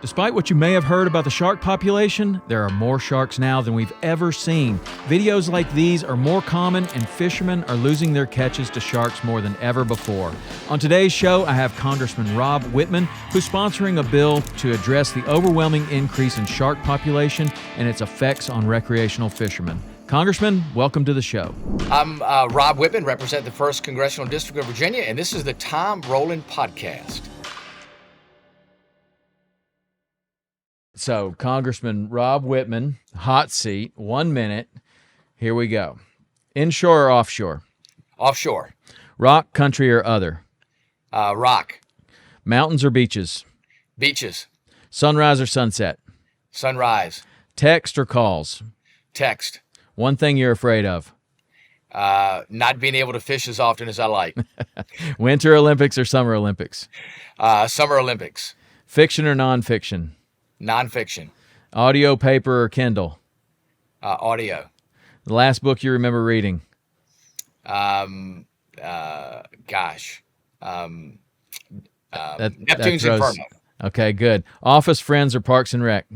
Despite what you may have heard about the shark population, there are more sharks now than we've ever seen. Videos like these are more common, and fishermen are losing their catches to sharks more than ever before. On today's show, I have Congressman Rob Wittman, who's sponsoring a bill to address the overwhelming increase in shark population and its effects on recreational fishermen. Congressman, welcome to the show. I'm Rob Wittman, represent the 1st Congressional District of Virginia, and this is the Tom Rowland Podcast. So, Congressman Rob Wittman, hot seat, 1 minute. Here we go. Inshore or offshore? Offshore. Rock, country, or other? Rock. Mountains or beaches? Beaches. Sunrise or sunset? Sunrise. Text or calls? Text. One thing you're afraid of? Not being able to fish as often as I like. Winter Olympics or Summer Olympics? Summer Olympics. Fiction or nonfiction? Nonfiction. Audio, paper, or Kindle? Audio. The last book you remember reading? Neptune's throws- Inferno. Okay, good. Office, Friends, or Parks and Rec?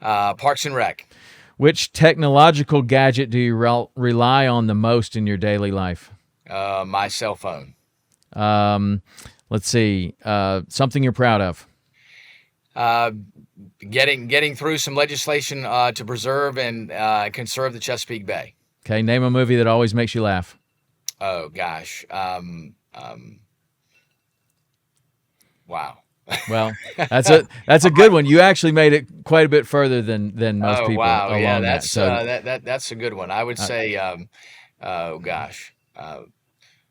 Parks and Rec. Which technological gadget do you rely on the most in your daily life? My cell phone. Let's see. Something you're proud of? Getting through some legislation to preserve and conserve the Chesapeake Bay. Okay, name a movie that always makes you laugh. Oh gosh. Wow. Well, that's a good one. You actually made it quite a bit further than most people. Wow. Along Yeah, that. So, that's a good one. I would say. Oh gosh.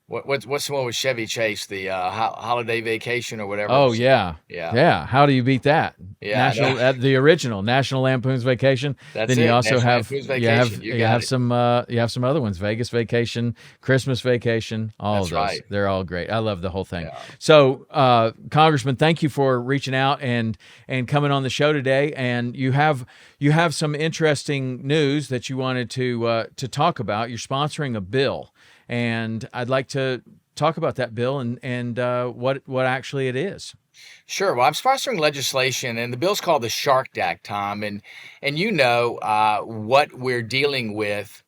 What's the one with Chevy Chase? The Holiday Vacation or whatever. oh yeah. Yeah. How do you beat that? Yeah, I know. The original National Lampoon's Vacation. That's then you it, also National have Lampoon's Vacation. You got it. You have some other ones. Vegas Vacation, Christmas Vacation, all That's of those. right. They're all great. I love the whole thing. Yeah. So, Congressman, thank you for reaching out and coming on the show today. And you have some interesting news that you wanted to talk about. You're sponsoring a bill. And I'd like to talk about that bill and what actually it is. Sure. Well, I'm sponsoring legislation, and the bill's called the Shark Act, Tom. And you know what we're dealing with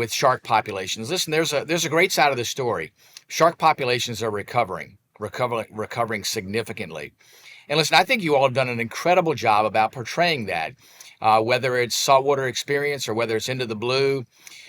shark populations. Listen, there's a great side of the story. Shark populations are recovering significantly. And listen, I think you all have done an incredible job about portraying that, whether it's Saltwater Experience or whether it's Into the Blue.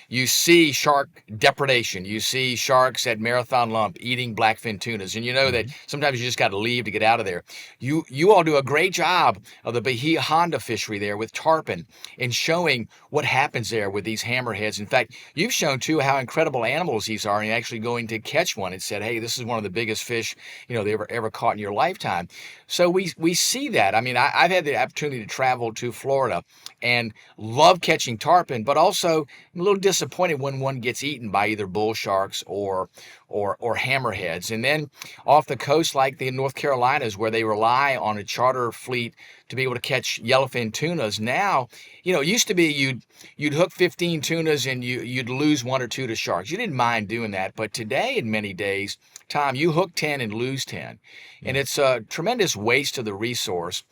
You see shark depredation. You see sharks at Marathon Lump eating blackfin tunas. And you know that sometimes you just got to leave to get out of there. You all do a great job of the Bahia Honda fishery there with tarpon in showing what happens there with these hammerheads. In fact, you've shown, too, how incredible animals these are, and actually going to catch one and said, hey, this is one of the biggest fish they ever caught in your lifetime. So we see that. I mean, I've had the opportunity to travel to Florida and love catching tarpon, but also I'm a little disappointed when one gets eaten by either bull sharks or hammerheads. And then off the coast, like the North Carolinas, where they rely on a charter fleet to be able to catch yellowfin tunas. Now, it used to be you'd hook 15 tunas and you'd lose 1 or 2 to sharks. You didn't mind doing that, but today, in many days, Tom, you hook 10 and lose 10, and it's a tremendous waste of the resource.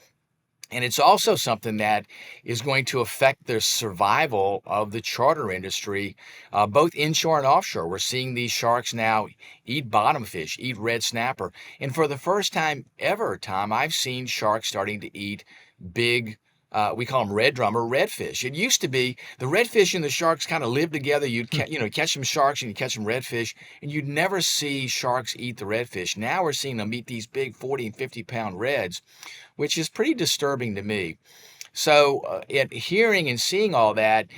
And it's also something that is going to affect the survival of the charter industry, both inshore and offshore. We're seeing these sharks now eat bottom fish, eat red snapper. And for the first time ever, Tom, I've seen sharks starting to eat big, we call them red drum or redfish. It used to be the redfish and the sharks kind of lived together. You'd catch some sharks and you'd catch some redfish, and you'd never see sharks eat the redfish. Now we're seeing them eat these big 40 and 50-pound reds, which is pretty disturbing to me. So hearing and seeing all that,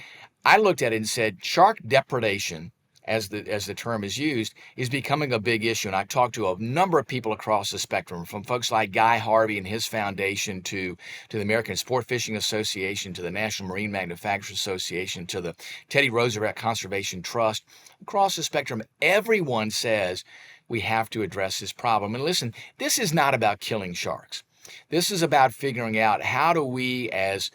I looked at it and said, shark depredation, as the term is used, is becoming a big issue. And I've talked to a number of people across the spectrum, from folks like Guy Harvey and his foundation to the American Sport Fishing Association, to the National Marine Manufacturers Association, to the Teddy Roosevelt Conservation Trust. Across the spectrum, everyone says we have to address this problem. And listen, this is not about killing sharks. This is about figuring out, how do we, as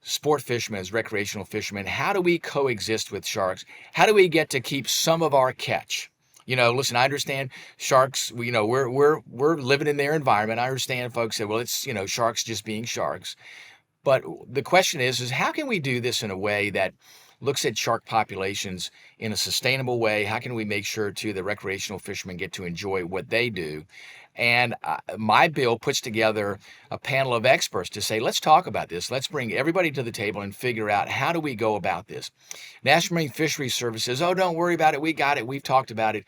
sport fishermen, as recreational fishermen, how do we coexist with sharks? How do we get to keep some of our catch? Listen, I understand sharks. We're living in their environment. I understand folks say, well, it's sharks just being sharks. But the question is how can we do this in a way that looks at shark populations in a sustainable way? How can we make sure too the recreational fishermen get to enjoy what they do? And my bill puts together a panel of experts to say, let's talk about this. Let's bring everybody to the table and figure out how do we go about this. National Marine Fisheries Service says, oh, don't worry about it. We got it. We've talked about it.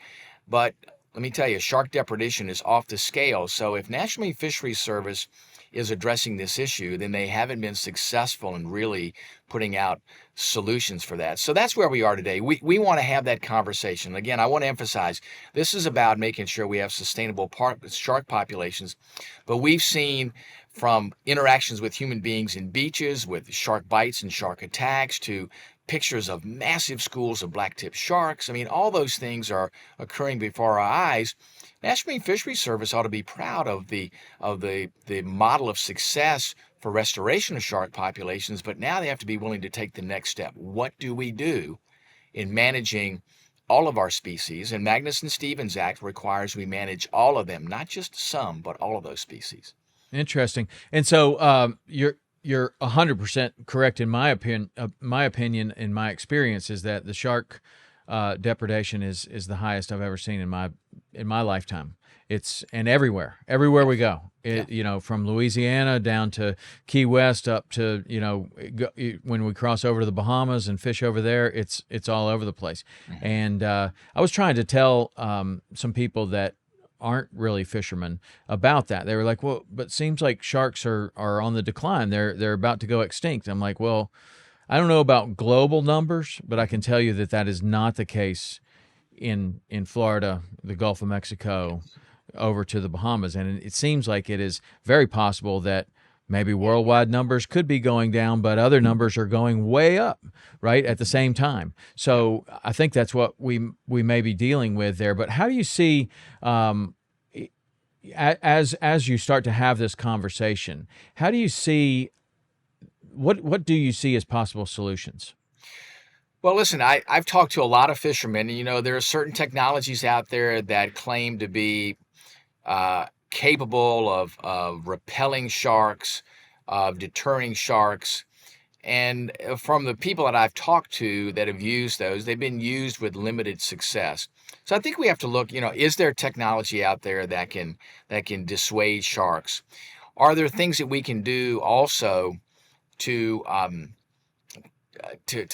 But let me tell you, shark depredation is off the scale. So if National Marine Fisheries Service is addressing this issue, then they haven't been successful in really putting out solutions for that. So that's where we are today. We want to have that conversation. Again, I want to emphasize this is about making sure we have sustainable shark populations. But we've seen from interactions with human beings in beaches, with shark bites and shark attacks, to pictures of massive schools of black-tipped sharks. I mean, all those things are occurring before our eyes. National Marine Fisheries Service ought to be proud of the model of success for restoration of shark populations, but now they have to be willing to take the next step. What do we do in managing all of our species? And Magnuson-Stevens Act requires we manage all of them, not just some, but all of those species. Interesting. And so you're 100% correct in my opinion. My opinion, in my experience, is that the shark depredation is the highest I've ever seen in my lifetime. And everywhere we go. From Louisiana down to Key West up to when we cross over to the Bahamas and fish over there, it's all over the place. Mm-hmm. And I was trying to tell some people that aren't really fishermen about that. They were like, well, but it seems like sharks are on the decline. They're about to go extinct. I'm like, well, I don't know about global numbers, but I can tell you that is not the case in Florida, the Gulf of Mexico, over to the Bahamas. And it seems like it is very possible that maybe worldwide numbers could be going down, but other numbers are going way up, right, at the same time. So I think that's what we may be dealing with there. But how do you see, as you start to have this conversation, how do you see, what do you see as possible solutions? Well, listen, I've talked to a lot of fishermen, and there are certain technologies out there that claim to be capable of repelling sharks, of deterring sharks. And from the people that I've talked to that have used those, they've been used with limited success. So I think we have to look, is there technology out there that can dissuade sharks? Are there things that we can do also to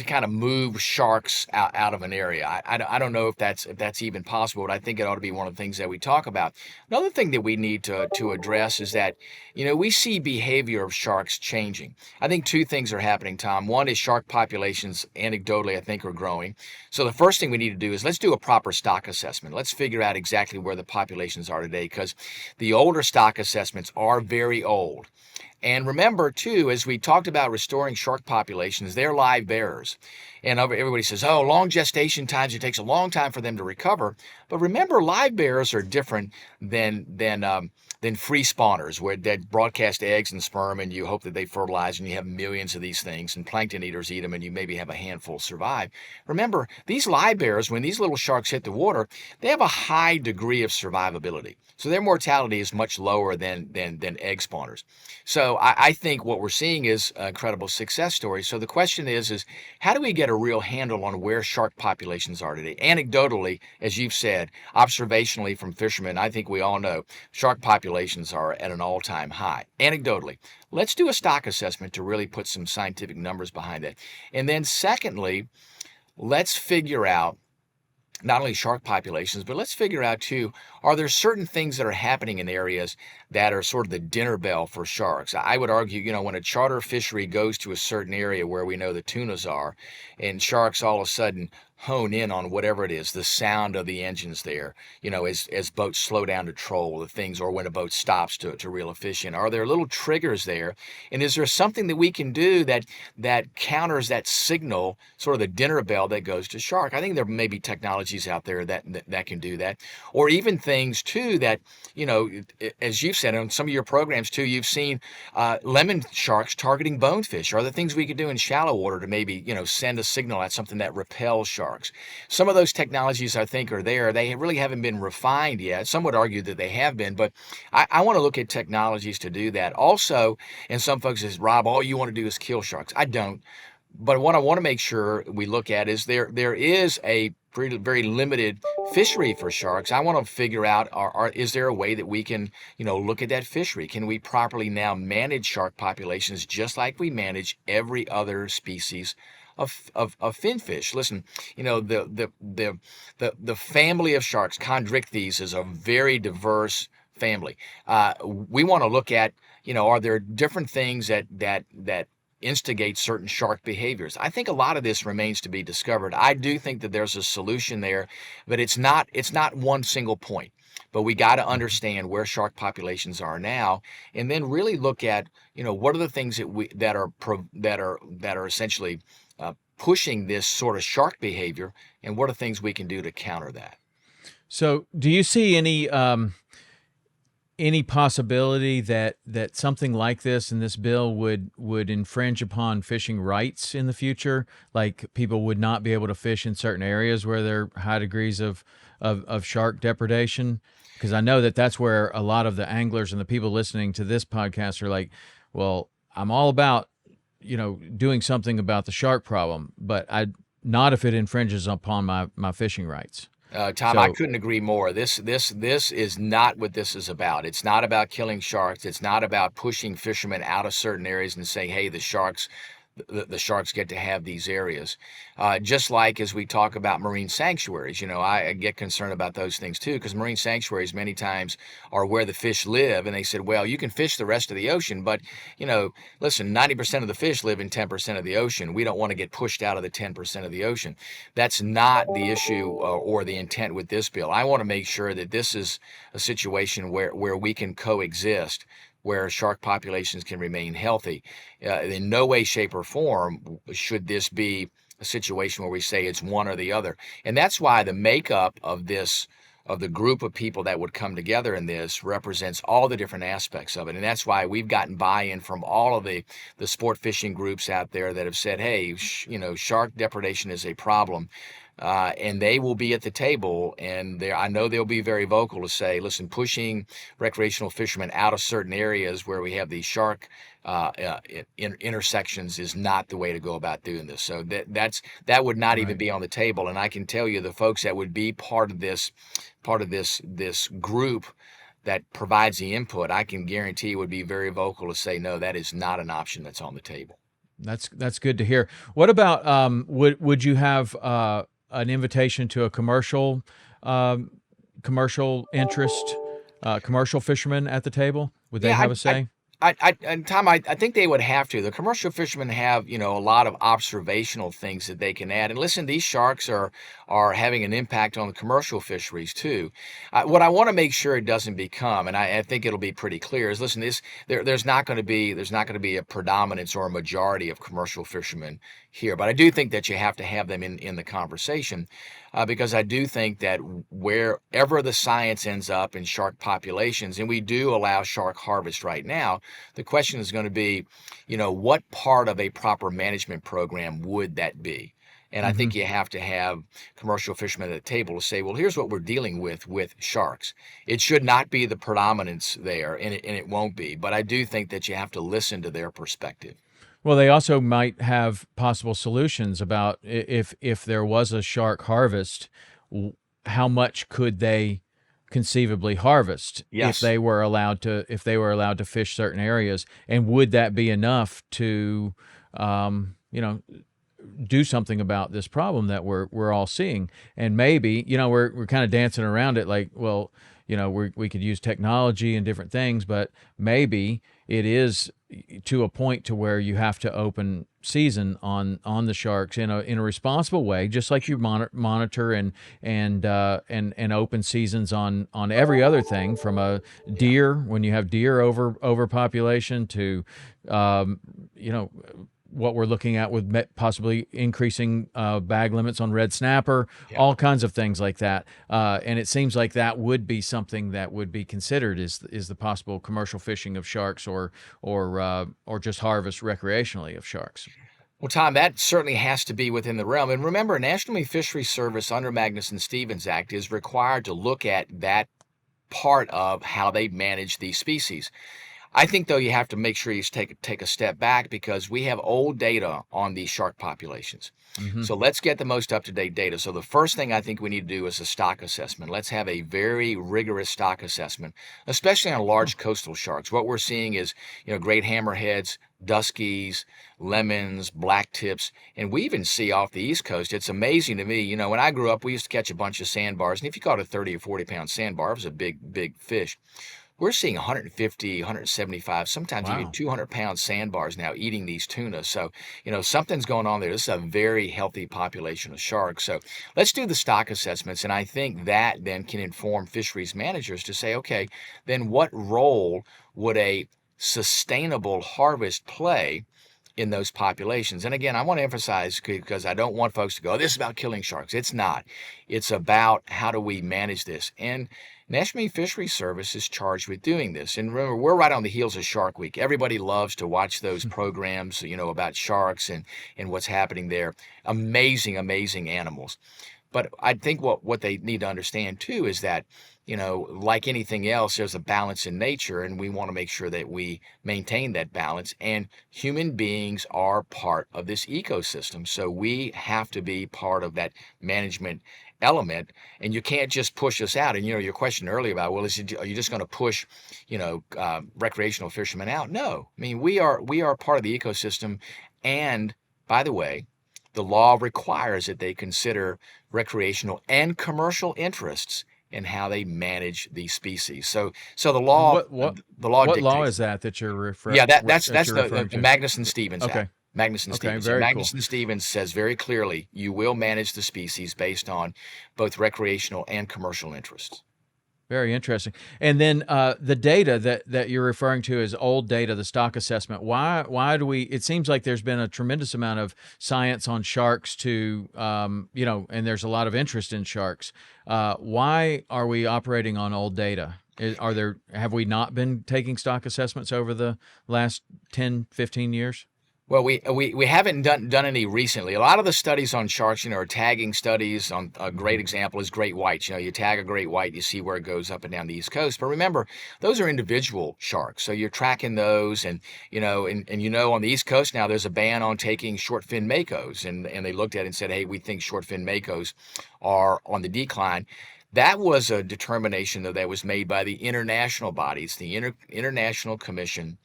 kind of move sharks out of an area? I don't know if that's even possible, but I think it ought to be one of the things that we talk about. Another thing that we need to address is that, we see behavior of sharks changing. I think two things are happening, Tom. One is shark populations, anecdotally, I think, are growing. So the first thing we need to do is let's do a proper stock assessment. Let's figure out exactly where the populations are today, because the older stock assessments are very old. And remember, too, as we talked about restoring shark populations, they're live bearers. And everybody says, oh, long gestation times, it takes a long time for them to recover. But remember, live bearers are different than free spawners, that broadcast eggs and sperm, and you hope that they fertilize, and you have millions of these things, and plankton eaters eat them, and you maybe have a handful survive. Remember, these live bearers, when these little sharks hit the water, they have a high degree of survivability. So their mortality is much lower than egg spawners. So I think what we're seeing is an incredible success story. So the question is how do we get a real handle on where shark populations are today? Anecdotally, as you've said, observationally from fishermen, I think we all know shark populations are at an all-time high. Anecdotally, let's do a stock assessment to really put some scientific numbers behind it. And then secondly, let's figure out not only shark populations, but let's figure out too, are there certain things that are happening in areas that are sort of the dinner bell for sharks? I would argue, when a charter fishery goes to a certain area where we know the tunas are, and sharks all of a sudden hone in on whatever it is, the sound of the engines there, as boats slow down to troll the things, or when a boat stops to reel a fish in. Are there little triggers there? And is there something that we can do that counters that signal, sort of the dinner bell that goes to shark? I think there may be technologies out there that can do that. Or even things too that, as you've said on some of your programs too, you've seen lemon sharks targeting bonefish. Are there things we could do in shallow water to maybe, send a signal at something that repels sharks? sharks. Some of those technologies I think are there. They really haven't been refined yet. Some would argue that they have been, but I want to look at technologies to do that. Also, and some folks says, Rob, all you want to do is kill sharks. I don't. But what I want to make sure we look at is there is a very limited fishery for sharks. I want to figure out, is there a way that we can, look at that fishery? Can we properly now manage shark populations just like we manage every other species of finfish? Listen, the family of sharks, chondrichthyes, is a very diverse family. We want to look at, are there different things that instigate certain shark behaviors? I think a lot of this remains to be discovered. I do think that there's a solution there, but it's not one single point. But we got to understand where shark populations are now, and then really look at, what are the things that are essentially pushing this sort of shark behavior, and what are things we can do to counter that. So, do you see any possibility that something like this in this bill would infringe upon fishing rights in the future? Like people would not be able to fish in certain areas where there are high degrees of shark depredation? Because I know that that's where a lot of the anglers and the people listening to this podcast are like, well, I'm all about, doing something about the shark problem, but not if it infringes upon my fishing rights. Tom, I couldn't agree more. This is not what this is about. It's not about killing sharks. It's not about pushing fishermen out of certain areas and saying, hey, the sharks get to have these areas. Just like as we talk about marine sanctuaries, I get concerned about those things too, because marine sanctuaries many times are where the fish live. And they said, well, you can fish the rest of the ocean, but, listen, 90% of the fish live in 10% of the ocean. We don't want to get pushed out of the 10% of the ocean. That's not the issue or the intent with this bill. I want to make sure that this is a situation where we can coexist, where shark populations can remain healthy. In no way, shape, or form should this be a situation where we say it's one or the other. And that's why the makeup of the group of people that would come together in this represents all the different aspects of it. And that's why we've gotten buy-in from all of the sport fishing groups out there that have said, hey, shark depredation is a problem. And they will be at the table, and I know they'll be very vocal to say, listen, pushing recreational fishermen out of certain areas where we have these shark intersections is not the way to go about doing this. So that would not even be on the table. And I can tell you the folks that would be part of this group that provides the input, I can guarantee would be very vocal to say, no, that is not an option that's on the table. That's good to hear. What about would you have an invitation to a commercial interest, commercial fishermen at the table? Would they have a say? Tom, I think they would have to. The commercial fishermen have, a lot of observational things that they can add. And listen, these sharks are having an impact on the commercial fisheries too. What I want to make sure it doesn't become, and I think it'll be pretty clear, is listen, there's not going to be a predominance or a majority of commercial fishermen here. But I do think that you have to have them in the conversation. Because I do think that wherever the science ends up in shark populations, and we do allow shark harvest right now, the question is going to be, what part of a proper management program would that be? And I think you have to have commercial fishermen at the table to say, well, here's what we're dealing with sharks. It should not be the predominance there, and it won't be. But I do think that you have to listen to their perspective. Well, they also might have possible solutions about if there was a shark harvest, how much could they conceively harvest if they were allowed to fish certain areas, and would that be enough to do something about this problem that we're all seeing? And maybe we're kind of dancing around it like, well, we could use technology and different things, but maybe it is to a point to where you have to open season on the sharks in a responsible way, just like you monitor and open seasons on every other thing, from a deer when you have deer overpopulation to what we're looking at with possibly increasing bag limits on red snapper, all kinds of things like that. And it seems like that would be something that would be considered is the possible commercial fishing of sharks or just harvest recreationally of sharks. Well, Tom, that certainly has to be within the realm. And remember, National Marine Fisheries Service under Magnuson-Stevens Act is required to look at that part of how they manage these species. I think, though, you have to make sure you take a step back because we have old data on these shark populations. Hmm. So let's get the most up-to-date data. So the first thing I think we need to do is a stock assessment. Let's have a very rigorous stock assessment, especially on large coastal sharks. What we're seeing is, great hammerheads, duskies, lemons, black tips, and we even see off the East Coast. It's amazing to me. When I grew up, we used to catch a bunch of sandbars, and if you caught a 30 or 40 pound sandbar, it was a big, big fish. We're seeing 150, 175, sometimes even Wow. 200-pound sandbars now eating these tuna. So, something's going on there. This is a very healthy population of sharks. So let's do the stock assessments. And I think that then can inform fisheries managers to say, okay, then what role would a sustainable harvest play in those populations? And again, I want to emphasize, because I don't want folks to go, this is about killing sharks. It's not. It's about how do we manage this. And National Marine Fisheries Service is charged with doing this. And remember, we're right on the heels of Shark Week. Everybody loves to watch those programs, about sharks and what's happening there. Amazing, amazing animals. But I think what they need to understand too is that, like anything else, there's a balance in nature, and we want to make sure that we maintain that balance. And human beings are part of this ecosystem. So we have to be part of that management element, and you can't just push us out. And your question earlier about, well, are you just going to push, recreational fishermen out? No, I mean we are part of the ecosystem, and by the way, the law requires that they consider recreational and commercial interests in how they manage these species. So the law, the law what law dictates. is that you're Yeah, that's you're the referring to? Magnuson-Stevens Okay. Act. Magnuson Okay. Stevens. Very cool. Magnuson Stevens says very clearly you will manage the species based on both recreational and commercial interests. Very interesting. And then the data that you're referring to is old data, the stock assessment. Why do we? It seems like there's been a tremendous amount of science on sharks and there's a lot of interest in sharks. Why are we operating on old data? Have we not been taking stock assessments over the last 10, 15 years? Well, we haven't done any recently. A lot of the studies on sharks, are tagging studies. On a great example is great whites. You tag a great white, you see where it goes up and down the East Coast. But remember, those are individual sharks, so you're tracking those, and on the East Coast now there's a ban on taking short fin makos, and they looked at it and said, hey, we think short fin makos are on the decline. That was a determination that was made by the international bodies, the International Commission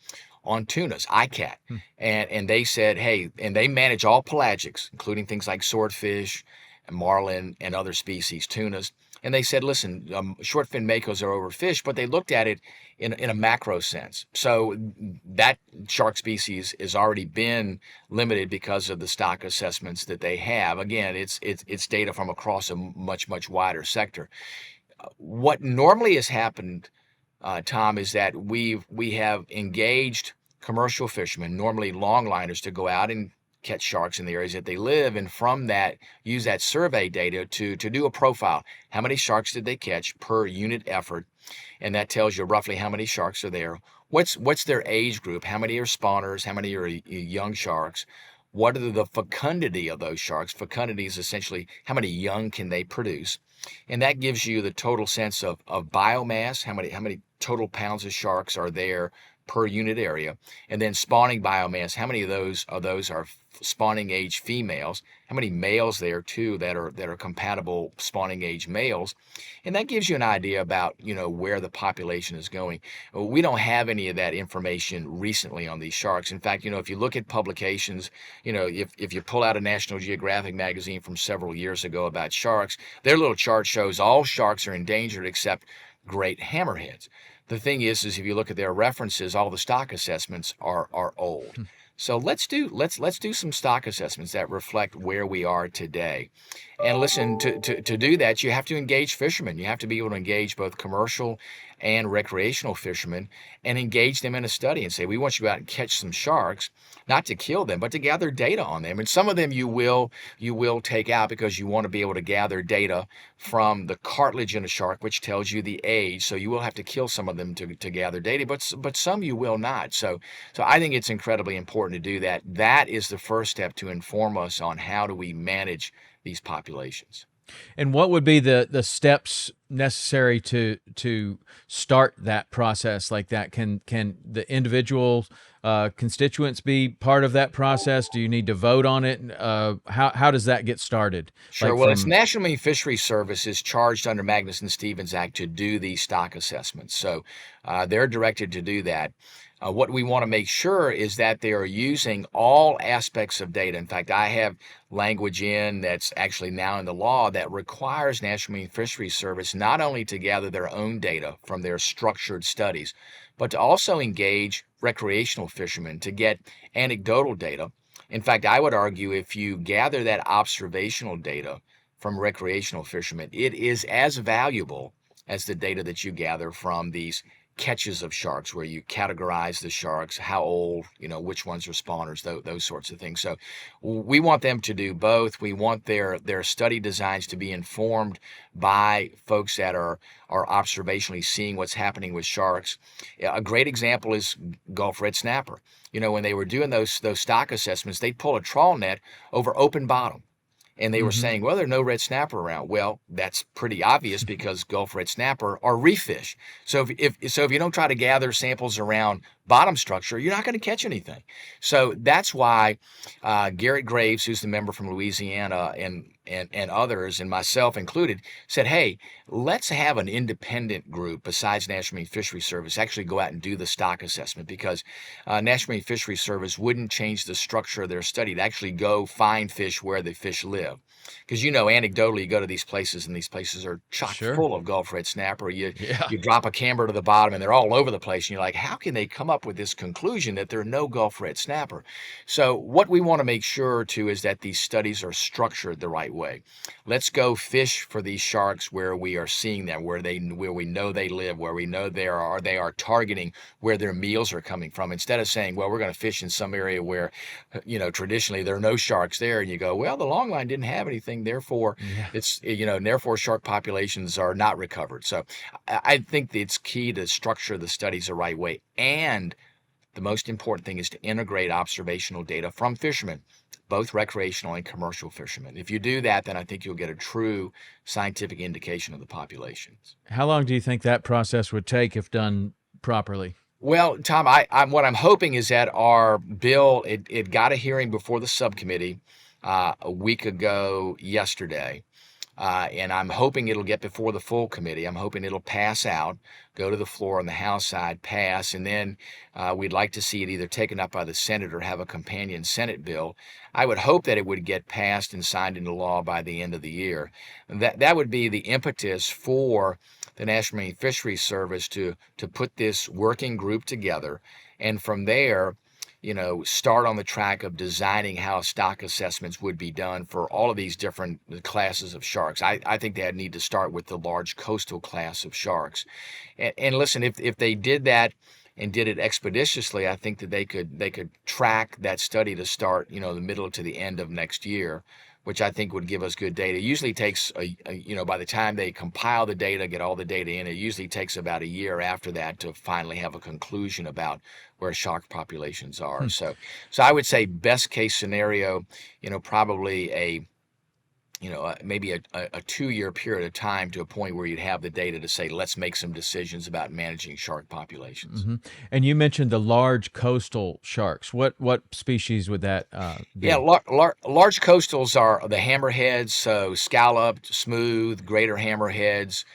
on Tunas, ICAT. And they said, hey, and they manage all pelagics, including things like swordfish, and marlin, and other species, tunas. And they said, listen, short fin makos are overfished, but they looked at it in a macro sense. So that shark species has already been limited because of the stock assessments that they have. Again, it's data from across a much, much wider sector. What normally has happened, Tom, is that we have engaged commercial fishermen, normally longliners, to go out and catch sharks in the areas that they live, and from that use that survey data to do a profile. How many sharks did they catch per unit effort? And that tells you roughly how many sharks are there. What's their age group? How many are spawners? How many are young sharks? What are the fecundity of those sharks? Fecundity is essentially how many young can they produce, and that gives you the total sense of biomass. How many total pounds of sharks are there per unit area, and then spawning biomass. How many of those are spawning age females? How many males there too that are compatible spawning age males? And that gives you an idea about where the population is going. We don't have any of that information recently on these sharks. In fact, if you look at publications, if you pull out a National Geographic magazine from several years ago about sharks, their little chart shows all sharks are endangered except great hammerheads. The thing is if you look at their references, all the stock assessments are old. So let's do some stock assessments that reflect where we are today. And listen, to do that, you have to engage fishermen. You have to be able to engage both commercial and recreational fishermen and engage them in a study and say, we want you to go out and catch some sharks, not to kill them, but to gather data on them. And some of them you will take out because you want to be able to gather data from the cartilage in a shark, which tells you the age. So you will have to kill some of them to gather data, but some you will not. So I think it's incredibly important important to do that. That is the first step to inform us on how do we manage these populations. And what would be the steps necessary to start that process like that? Can the individual constituents be part of that process? Do you need to vote on it? How does that get started? Sure. Like Well, it's from National Marine Fisheries Service is charged under Magnuson-Stevens Act to do these stock assessments. So they're directed to do that. What we want to make sure is that they are using all aspects of data. In fact, I have language in that's actually now in the law that requires National Marine Fisheries Service not only to gather their own data from their structured studies, but to also engage recreational fishermen to get anecdotal data. In fact, I would argue if you gather that observational data from recreational fishermen, it is as valuable as the data that you gather from these catches of sharks, where you categorize the sharks, how old, which ones are spawners, those sorts of things. So we want them to do both. We want their study designs to be informed by folks that are observationally seeing what's happening with sharks. A great example is Gulf red snapper. When they were doing those stock assessments, they'd pull a trawl net over open bottom. And they were saying, well, there's no red snapper around. Well, that's pretty obvious because Gulf red snapper are reef fish. So if you don't try to gather samples around bottom structure, you're not going to catch anything. So that's why Garrett Graves, who's the member from Louisiana, and others, and myself included, said, hey, let's have an independent group besides National Marine Fisheries Service actually go out and do the stock assessment, because National Marine Fisheries Service wouldn't change the structure of their study to actually go find fish where the fish live. Because anecdotally, you go to these places, and these places are chock full of Gulf red snapper. You drop a camber to the bottom, and they're all over the place. And you're like, how can they come up with this conclusion that there are no Gulf red snapper? So what we want to make sure, too, is that these studies are structured the right way. Let's go fish for these sharks where we are seeing them, where we know they live, where we know they are targeting where their meals are coming from, instead of saying, well, we're going to fish in some area where, traditionally there are no sharks there, and you go, well, the longline didn't have anything, therefore therefore shark populations are not recovered. So I think it's key to structure the studies the right way, and the most important thing is to integrate observational data from fishermen, both recreational and commercial fishermen. If you do that, then I think you'll get a true scientific indication of the populations. How long do you think that process would take if done properly? Well, Tom, what I'm hoping is that our bill, it got a hearing before the subcommittee a week ago yesterday. And I'm hoping it'll get before the full committee. I'm hoping it'll pass out, go to the floor on the House side, pass, and then we'd like to see it either taken up by the Senate or have a companion Senate bill. I would hope that it would get passed and signed into law by the end of the year. That would be the impetus for the National Marine Fisheries Service to put this working group together, and from there, start on the track of designing how stock assessments would be done for all of these different classes of sharks. I think they need to start with the large coastal class of sharks. And listen, if they did that and did it expeditiously, I think that they could track that study to start, the middle to the end of next year, which I think would give us good data. It usually takes, by the time they compile the data, get all the data in, it usually takes about a year after that to finally have a conclusion about where shark populations are. So I would say best case scenario, probably maybe a 2-year period of time to a point where you'd have the data to say, let's make some decisions about managing shark populations. Mm-hmm. And you mentioned the large coastal sharks. What species would that be? Yeah, large coastals are the hammerheads, so scalloped, smooth, greater hammerheads,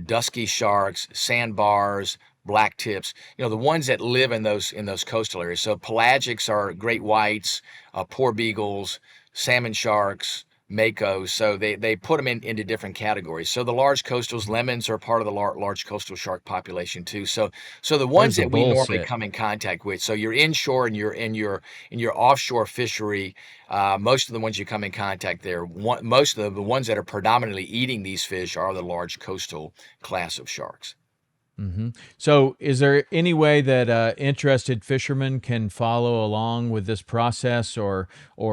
dusky sharks, sandbars, black tips, the ones that live in those coastal areas. So pelagics are great whites, poor beagles, salmon sharks, makos. So they put them into different categories. So the large coastals, lemons are part of the large coastal shark population too. So the ones that we normally come in contact with. So your inshore and your offshore fishery, most of the ones you come in contact there, most of the ones that are predominantly eating these fish are the large coastal class of sharks. Mm-hmm. So is there any way that interested fishermen can follow along with this process or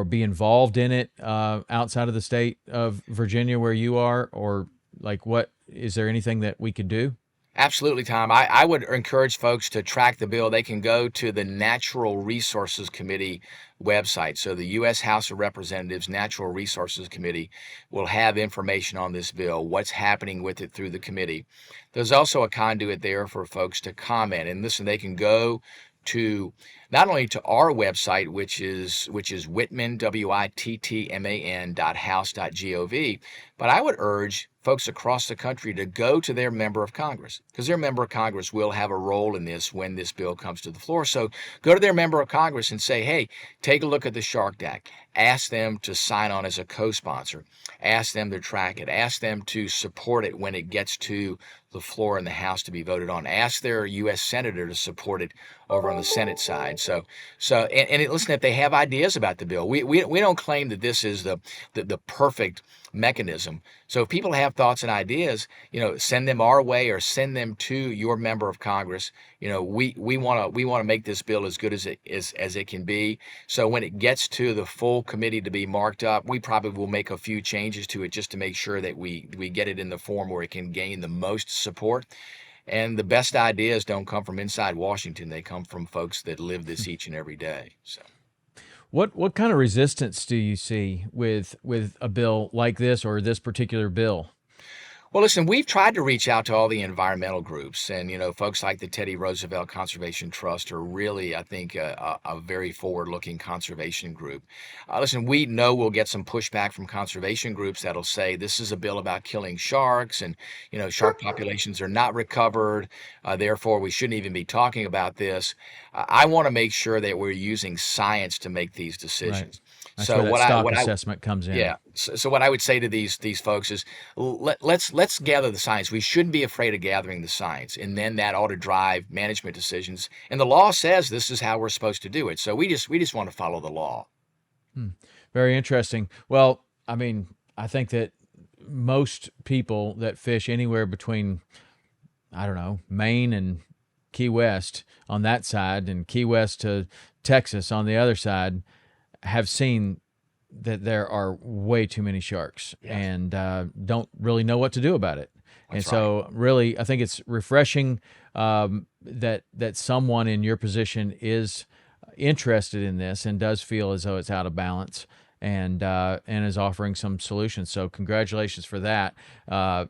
be involved in it outside of the state of Virginia where you are? Or is there anything that we could do? Absolutely, Tom. I would encourage folks to track the bill. They can go to the Natural Resources Committee website. So the U.S. House of Representatives Natural Resources Committee will have information on this bill, what's happening with it through the committee. There's also a conduit there for folks to comment. And listen, they can go to not only to our website, which is Wittman, WITTMAN.house.gov, but I would urge folks across the country to go to their member of Congress, because their member of Congress will have a role in this when this bill comes to the floor. So go to their member of Congress and say, hey, take a look at the Shark Act. Ask them to sign on as a co-sponsor. Ask them to track it. Ask them to support it when it gets to the floor in the House to be voted on. Ask their U.S. Senator to support it over on the Senate side. Listen, if they have ideas about the bill, we don't claim that this is the perfect mechanism. So if people have thoughts and ideas, send them our way or send them to your member of Congress. We want to make this bill as good as it can be. So when it gets to the full committee to be marked up, we probably will make a few changes to it just to make sure that we get it in the form where it can gain the most support. And the best ideas don't come from inside Washington. They come from folks that live this each and every day. So. What kind of resistance do you see with a bill like this or this particular bill? Well, listen, we've tried to reach out to all the environmental groups, and folks like the Teddy Roosevelt Conservation Trust are really, I think, a very forward-looking conservation group. Listen, we know we'll get some pushback from conservation groups that'll say this is a bill about killing sharks, and shark populations are not recovered, therefore we shouldn't even be talking about this. I want to make sure that we're using science to make these decisions. Right. That's where that stock assessment comes in. Yeah. So what I would say to these folks is let's gather the science. We shouldn't be afraid of gathering the science, and then that ought to drive management decisions. And the law says this is how we're supposed to do it. So we just want to follow the law. Very interesting. Well, I mean, I think that most people that fish anywhere between, I don't know, Maine and Key West on that side and Key West to Texas on the other side have seen that there are way too many sharks and don't really know what to do about it. And so really, I think it's refreshing that someone in your position is interested in this and does feel as though it's out of balance and is offering some solutions. So congratulations for that.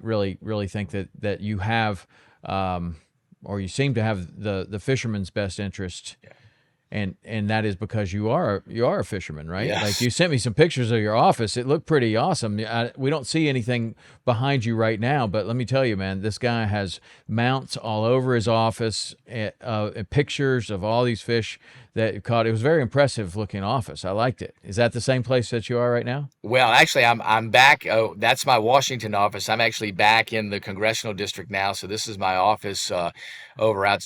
Really think that you have, or you seem to have the fisherman's best interest. Yeah. And that is because you are a fisherman, right? Yes. Like you sent me some pictures of your office. It looked pretty awesome. We don't see anything behind you right now, but let me tell you, man, this guy has mounts all over his office, pictures of all these fish that you caught. It was a very impressive looking office. I liked it. Is that the same place that you are right now? Well, actually, I'm back. Oh, that's my Washington office. I'm actually back in the congressional district now. So this is my office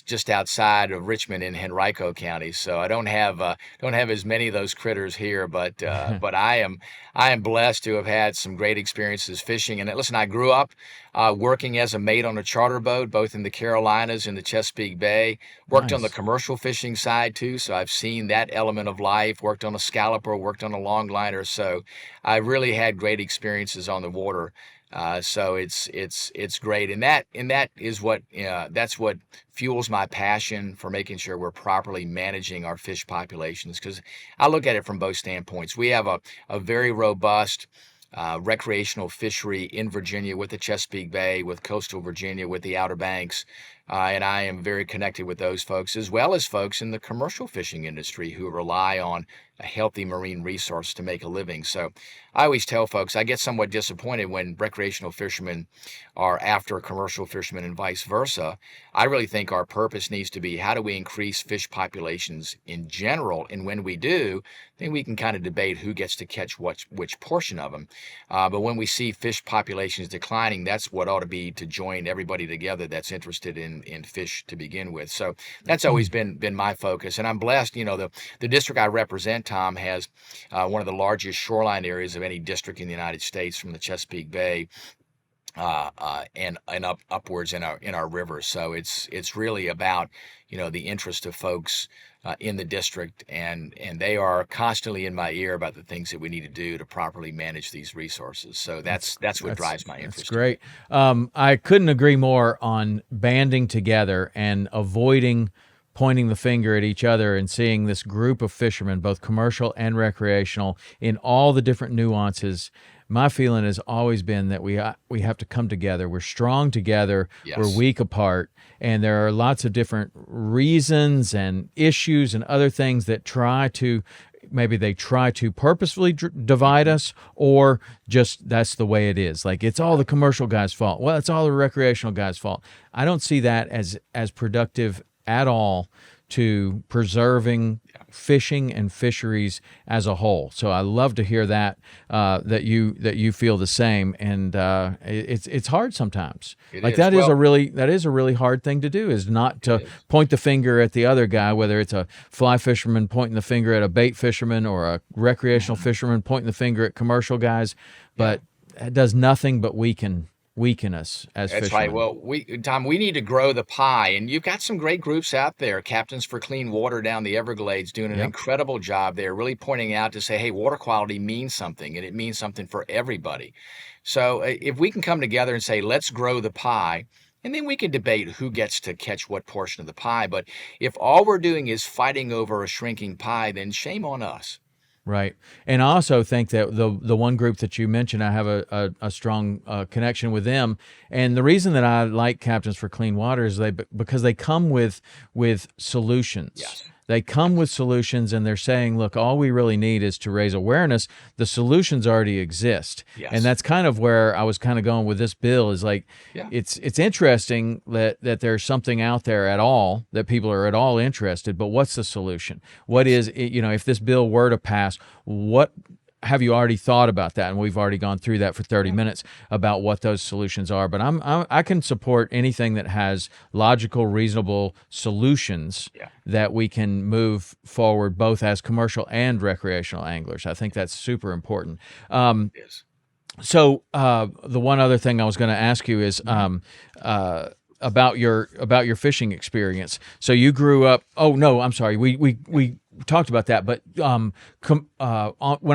just outside of Richmond in Henrico County. So I don't have as many of those critters here, but I am blessed to have had some great experiences fishing. And listen, I grew up working as a mate on a charter boat, both in the Carolinas and the Chesapeake Bay. Worked on the commercial fishing side too, so I've seen that element of life. Worked on a scalloper, worked on a longliner, so I really had great experiences on the water. So it's great, and that is that's what fuels my passion for making sure we're properly managing our fish populations. Because I look at it from both standpoints. We have a very robust recreational fishery in Virginia with the Chesapeake Bay, with coastal Virginia, with the Outer Banks. And I am very connected with those folks, as well as folks in the commercial fishing industry who rely on a healthy marine resource to make a living. So I always tell folks I get somewhat disappointed when recreational fishermen are after commercial fishermen and vice versa. I really think our purpose needs to be how do we increase fish populations in general, and when we do, then we can kind of debate who gets to catch which portion of them. But when we see fish populations declining, that's what ought to be to join everybody together that's interested in fish to begin with. So that's always been my focus, and I'm blessed. The district I represent, Tom, has one of the largest shoreline areas of any district in the United States, from the Chesapeake Bay and upwards in our rivers. So it's really about the interest of folks in the district, and they are constantly in my ear about the things that we need to do to properly manage these resources. So that's what drives my That's interest. great. I couldn't agree more on banding together and avoiding pointing the finger at each other and seeing this group of fishermen, both commercial and recreational, in all the different nuances. My feeling has always been that we have to come together. We're strong together. Yes. We're weak apart, and there are lots of different reasons and issues and other things that try to purposefully divide us, or just that's the way it is. Like, it's all the commercial guy's fault. Well, it's all the recreational guy's fault. I don't see that as productive at all to preserving fishing and fisheries as a whole. So I love to hear that that you feel the same, and it's hard sometimes. That is a really hard thing to do, is not to point the finger at the other guy, whether it's a fly fisherman pointing the finger at a bait fisherman or a recreational fisherman pointing the finger at commercial guys, but it does nothing but weaken us as That's fishermen. right. Well, Tom, we need to grow the pie, and you've got some great groups out there. Captains for Clean Water down the Everglades doing an incredible job there, really pointing out to say, hey, water quality means something, and it means something for everybody. So if we can come together and say, let's grow the pie, and then we can debate who gets to catch what portion of the pie. But if all we're doing is fighting over a shrinking pie, then shame on us. Right. And I also think that the one group that you mentioned, I have a strong connection with them. And the reason that I like Captains for Clean Water is because they come with solutions. Yes. They come with solutions, and they're saying, look, all we really need is to raise awareness. The solutions already exist. Yes. And that's kind of where I was kind of going with this bill, is like, it's interesting that there's something out there at all, that people are at all interested, but what's the solution? What is, if this bill were to pass, what have you already thought about that? And we've already gone through that for 30 minutes about what those solutions are. But I can support anything that has logical, reasonable solutions that we can move forward, both as commercial and recreational anglers. I think that's super important. So the one other thing I was going to ask you is about your fishing experience. So you grew up. Oh no, I'm sorry. We talked about that, but when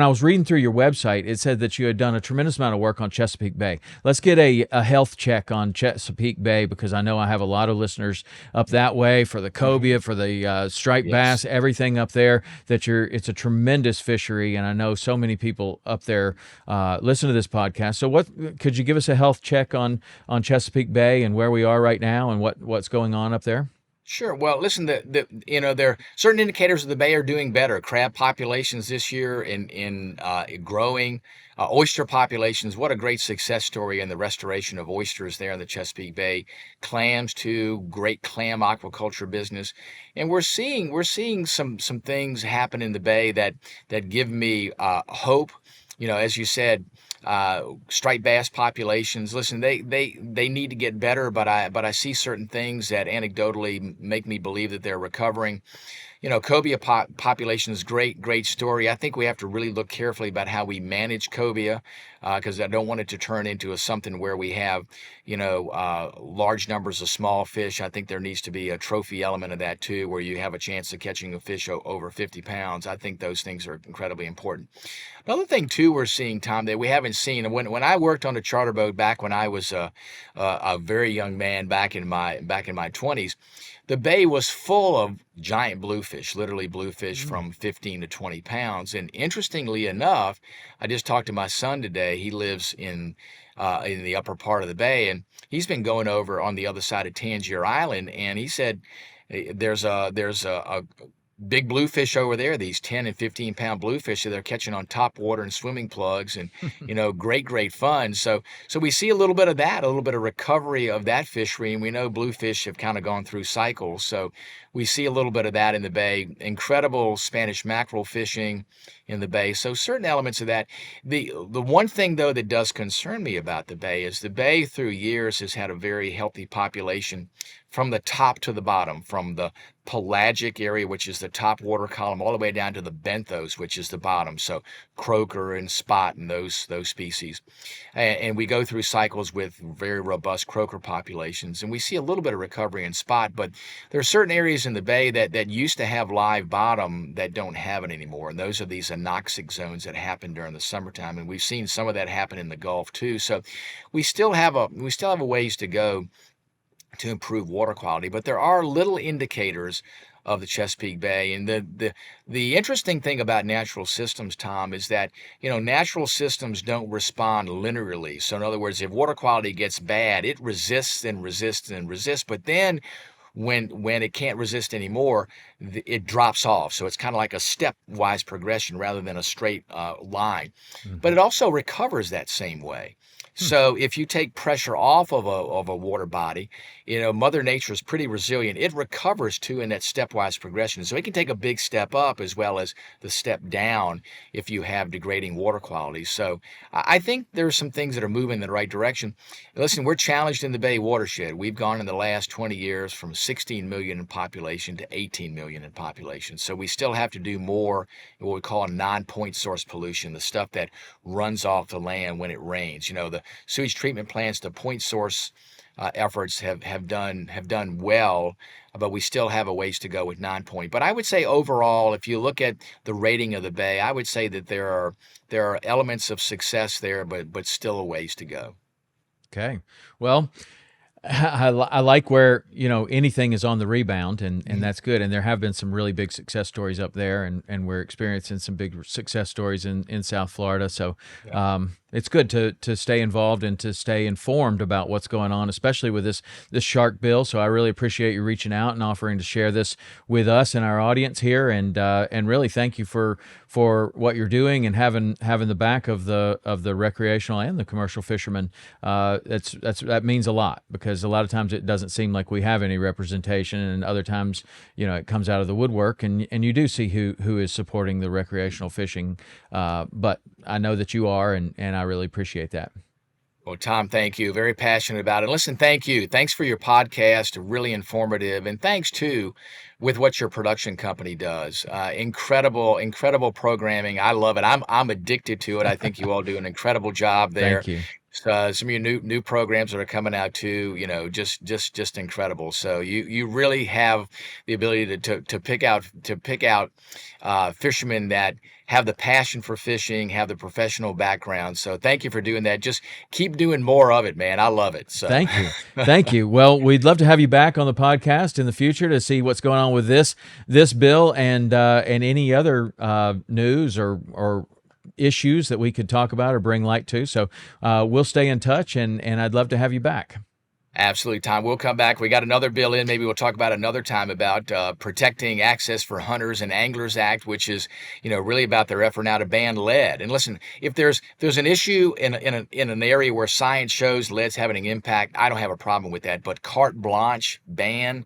I was reading through your website, it said that you had done a tremendous amount of work on Chesapeake Bay. Let's get a health check on Chesapeake Bay, because I know I have a lot of listeners up that way for the cobia, for the striped bass, everything up there. It's a tremendous fishery, and I know so many people up there listen to this podcast. So what could you give us a health check on Chesapeake Bay and where we are right now and what's going on up there? Sure. Well, listen, there are certain indicators of the bay are doing better. Crab populations this year in growing. Oyster populations, what a great success story in the restoration of oysters there in the Chesapeake Bay. Clams too, great clam aquaculture business. And we're seeing some things happen in the bay that give me hope. As you said, striped bass populations. Listen, they need to get better, but I see certain things that anecdotally make me believe that they're recovering. Cobia population is great story. I think we have to really look carefully about how we manage cobia, because I don't want it to turn into something where we have, large numbers of small fish. I think there needs to be a trophy element of that too, where you have a chance of catching a fish over 50 pounds. I think those things are incredibly important. Another thing too we're seeing, Tom, that we haven't seen, and when I worked on a charter boat back when I was a very young man back in my 20s, the bay was full of giant bluefish, literally bluefish from 15 to 20 pounds. And interestingly enough, I just talked to my son today. He lives in the upper part of the bay, and he's been going over on the other side of Tangier Island, and he said there's a big bluefish over there, these 10 and 15 pound bluefish that they're catching on top water and swimming plugs, and great fun. So we see a little bit of that, a little bit of recovery of that fishery, and we know bluefish have kind of gone through cycles. So we see a little bit of that in the bay. Incredible Spanish mackerel fishing in the bay. So certain elements of that. The one thing though that does concern me about the bay is the bay through years has had a very healthy population from the top to the bottom, from the pelagic area, which is the top water column, all the way down to the benthos, which is the bottom. So croaker and spot and those species. And we go through cycles with very robust croaker populations, and we see a little bit of recovery in spot, but there are certain areas in the bay that used to have live bottom that don't have it anymore. And those are these anoxic zones that happen during the summertime. And we've seen some of that happen in the Gulf too. So we still have a ways to go to improve water quality, but there are little indicators of the Chesapeake Bay. And the interesting thing about natural systems, Tom, is that, natural systems don't respond linearly. So in other words, if water quality gets bad, it resists and resists and resists, but then when it can't resist anymore, it drops off. So it's kind of like a stepwise progression rather than a straight line. But it also recovers that same way. So if you take pressure off of a water body, Mother Nature is pretty resilient. It recovers too in that stepwise progression. So it can take a big step up as well as the step down if you have degrading water quality. So I think there's some things that are moving in the right direction. Listen, we're challenged in the Bay watershed. We've gone in the last 20 years from 16 million in population to 18 million in population. So we still have to do more in what we call non-point source pollution, the stuff that runs off the land when it rains. The sewage treatment plants, the point source efforts have done well, but we still have a ways to go with non-point. But I would say overall, if you look at the rating of the Bay, I would say that there are elements of success there, but still a ways to go. Okay. Well, I like where, anything is on the rebound, and that's good. And there have been some really big success stories up there, and we're experiencing some big success stories in South Florida. So it's good to stay involved and to stay informed about what's going on, especially with this shark bill. So I really appreciate you reaching out and offering to share this with us and our audience here, and really thank you for what you're doing and having the back of the recreational and the commercial fishermen. That means a lot, because a lot of times it doesn't seem like we have any representation, and other times it comes out of the woodwork, and you do see who is supporting the recreational fishing. But I know that you are, and I really appreciate that. Well, Tom, thank you. Very passionate about it. Listen, thank you. Thanks for your podcast. Really informative. And thanks, too, with what your production company does. Incredible programming. I love it. I'm addicted to it. I think you all do an incredible job there. Thank you. Some of your new programs that are coming out too, just incredible. So you really have the ability to pick out fishermen that have the passion for fishing, have the professional background. So thank you for doing that. Just keep doing more of it, man. I love it. So thank you. Well, we'd love to have you back on the podcast in the future to see what's going on with this bill and any other news or issues that we could talk about or bring light to. So we'll stay in touch, and I'd love to have you back. Absolutely, Tom. We'll come back. We got another bill in. Maybe we'll talk about another time about protecting access for Hunters and Anglers Act, which is, really about their effort now to ban lead. And listen, if there's an issue in an area where science shows lead's having an impact, I don't have a problem with that. But carte blanche ban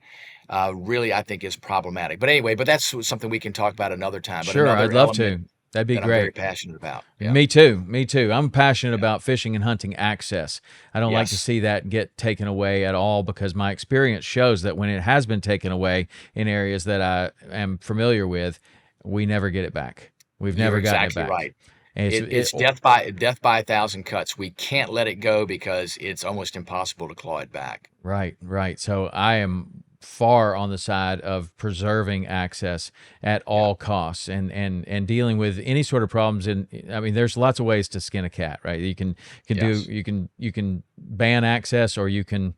really, I think, is problematic. But anyway, that's something we can talk about another time. But sure, I'd love to. That'd be that great. I'm very passionate about. Yeah. Me too. I'm passionate about fishing and hunting access. I don't like to see that get taken away at all, because my experience shows that when it has been taken away in areas that I am familiar with, we never get it back. We've never gotten it back. Right. It's death by 1,000 cuts. We can't let it go because it's almost impossible to claw it back. Right. So I am far on the side of preserving access at all costs, and dealing with any sort of problems. There's lots of ways to skin a cat, right? You can ban access, or you can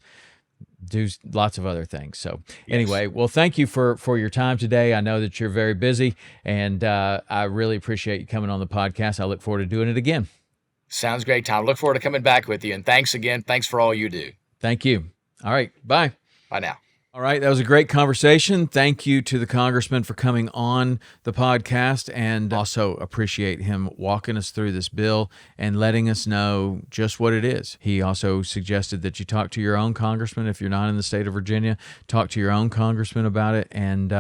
do lots of other things. So anyway, well, thank you for your time today. I know that you're very busy, and I really appreciate you coming on the podcast. I look forward to doing it again. Sounds great, Tom. Look forward to coming back with you. And thanks again. Thanks for all you do. Thank you. All right. Bye. Bye now. All right, that was a great conversation. Thank you to the Congressman for coming on the podcast, and also appreciate him walking us through this bill and letting us know just what it is. He also suggested that you talk to your own congressman. If you're not in the state of Virginia, talk to your own congressman about it. And,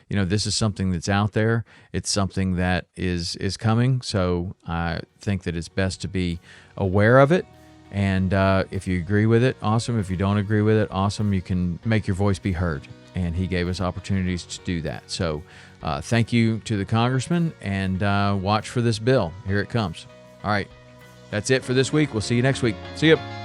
this is something that's out there. It's something that is coming. So I think that it's best to be aware of it And if you agree with it, awesome. If you don't agree with it, awesome. You can make your voice be heard. And he gave us opportunities to do that. So thank you to the congressman, and watch for this bill. Here it comes. All right. That's it for this week. We'll see you next week. See ya.